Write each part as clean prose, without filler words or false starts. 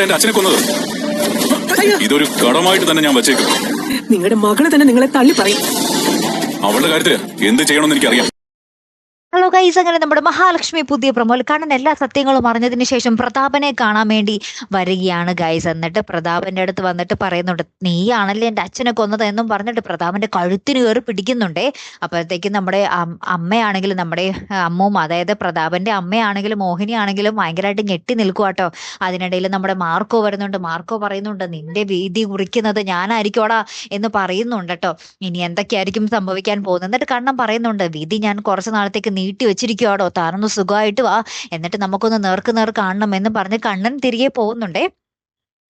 എന്റെ അച്ഛനെ കൊന്നത്? ഇതൊരു കടമായിട്ട് തന്നെ ഞാൻ വച്ചേക്കും. നിങ്ങളുടെ മകള് തന്നെ നിങ്ങളെ തള്ളി പറയും. അവളുടെ കാര്യത്തില് എന്ത് ചെയ്യണമെന്ന് എനിക്കറിയാം. ഹലോ ഗൈസ്, അങ്ങനെ നമ്മുടെ മഹാലക്ഷ്മി പുതിയ പ്രൊമോയിൽ കണ്ണൻ എല്ലാ സത്യങ്ങളും അറിഞ്ഞതിന് ശേഷം പ്രതാപനെ കാണാൻ വേണ്ടി വരികയാണ് ഗൈസ്. എന്നിട്ട് പ്രതാപന്റെ അടുത്ത് വന്നിട്ട് പറയുന്നുണ്ട്, നീയാണല്ലേ എൻ്റെ അച്ഛനെ കൊന്നത് എന്നും പറഞ്ഞിട്ട് പ്രതാപന്റെ കഴുത്തിന് കയറി പിടിക്കുന്നുണ്ടേ. അപ്പോഴത്തേക്കും നമ്മുടെ അമ്മയാണെങ്കിലും നമ്മുടെ അമ്മൂമ്മ, അതായത് പ്രതാപന്റെ അമ്മയാണെങ്കിലും മോഹിനിയാണെങ്കിലും ഭയങ്കരമായിട്ട് ഞെട്ടി നിൽക്കുക കേട്ടോ. അതിനിടയിൽ നമ്മുടെ മാർക്കോ വരുന്നുണ്ട്. മാർക്കോ പറയുന്നുണ്ട്, നിന്റെ വീതി കുറിക്കുന്നത് ഞാനായിരിക്കോടാ എന്ന് പറയുന്നുണ്ട് കേട്ടോ. ഇനി എന്തൊക്കെയായിരിക്കും സംഭവിക്കാൻ പോകുന്നത്? എന്നിട്ട് കണ്ണൻ പറയുന്നുണ്ട്, വിധി ഞാൻ കുറച്ച് നാളത്തേക്ക് നീട്ടി വെച്ചിരിക്കുവാടോ, താനൊന്ന് സുഖമായിട്ട് വാ, എന്നിട്ട് നമുക്കൊന്ന് നേർക്ക് കാണണം എന്ന് പറഞ്ഞ് കണ്ണൻ തിരികെ പോകുന്നുണ്ടേ.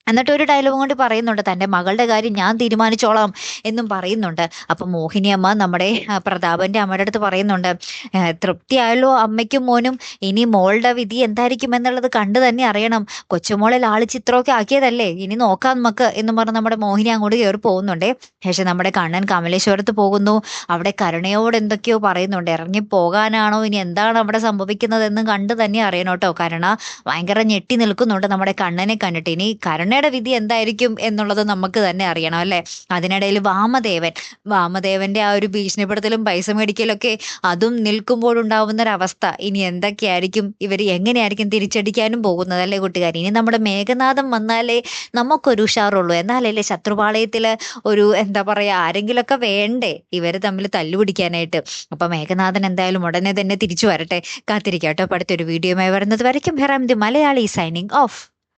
എന്നിട്ട് ഒരു ഡയലോഗ് കൊണ്ട് പറയുന്നുണ്ട്, തൻ്റെ മകളുടെ കാര്യം ഞാൻ തീരുമാനിച്ചോളാം എന്നും പറയുന്നുണ്ട്. അപ്പൊ മോഹിനിയമ്മ നമ്മുടെ പ്രതാപന്റെ അമ്മയുടെ അടുത്ത് പറയുന്നുണ്ട്, തൃപ്തിയായല്ലോ അമ്മയ്ക്കും മോനും, ഇനി മോളുടെ വിധി എന്തായിരിക്കും എന്നുള്ളത് കണ്ടു തന്നെ അറിയണം. കൊച്ചുമോളെ ലാളിച്ചിത്രമൊക്കെ ആക്കിയതല്ലേ, ഇനി നോക്കാം നമുക്ക് എന്ന് പറഞ്ഞ് നമ്മുടെ മോഹിനി അങ്ങോട്ട് കയറി പോകുന്നുണ്ടേ. പക്ഷെ നമ്മുടെ കണ്ണൻ കമലേശ്വരത്ത് പോകുന്നു. അവിടെ കരുണയോട് എന്തൊക്കെയോ പറയുന്നുണ്ട്. ഇറങ്ങി പോകാനാണോ ഇനി എന്താണ് അവിടെ സംഭവിക്കുന്നതെന്ന് കണ്ടു തന്നെ അറിയണം കേട്ടോ. കരുണ ഭയങ്കര ഞെട്ടി നിൽക്കുന്നുണ്ട് നമ്മുടെ കണ്ണനെ കണ്ടിട്ട്. ഇനി കരുണയുടെ വിധി എന്തായിരിക്കും എന്നുള്ളത് നമുക്ക് തന്നെ അറിയണം അല്ലേ. അതിനിടയിൽ വാമദേവന്റെ ആ ഒരു ഭീഷണിപ്പെടുത്തലും പൈസ മേടിക്കലൊക്കെ അതും നിൽക്കുമ്പോഴുണ്ടാവുന്ന ഒരവസ്ഥ, ഇനി എന്തൊക്കെയായിരിക്കും, ഇവർ എങ്ങനെയായിരിക്കും തിരിച്ചടിക്കാനും പോകുന്നത് അല്ലേ കൂട്ടുകാർ. ഇനി നമ്മുടെ മേഘനാഥം വന്നാലേ നമുക്കൊരു ഉഷാറുള്ളൂ. എന്നാലല്ലേ ശത്രുപാളയത്തില് ഒരു എന്താ പറയാ, ആരെങ്കിലൊക്കെ വേണ്ടേ ഇവര് തമ്മിൽ തല്ലുപിടിക്കാനായിട്ട്. അപ്പൊ മേഘനാഥൻ എന്തായാലും ഉടനെ തന്നെ തിരിച്ചു വരട്ടെ. കാത്തിരിക്കാട്ടോ. അടുത്തൊരു വീഡിയോയുമായി വരുന്നത് വരയ്ക്കും. ഹെറാം ദി മലയാളി സൈനിങ് ഓഫ്.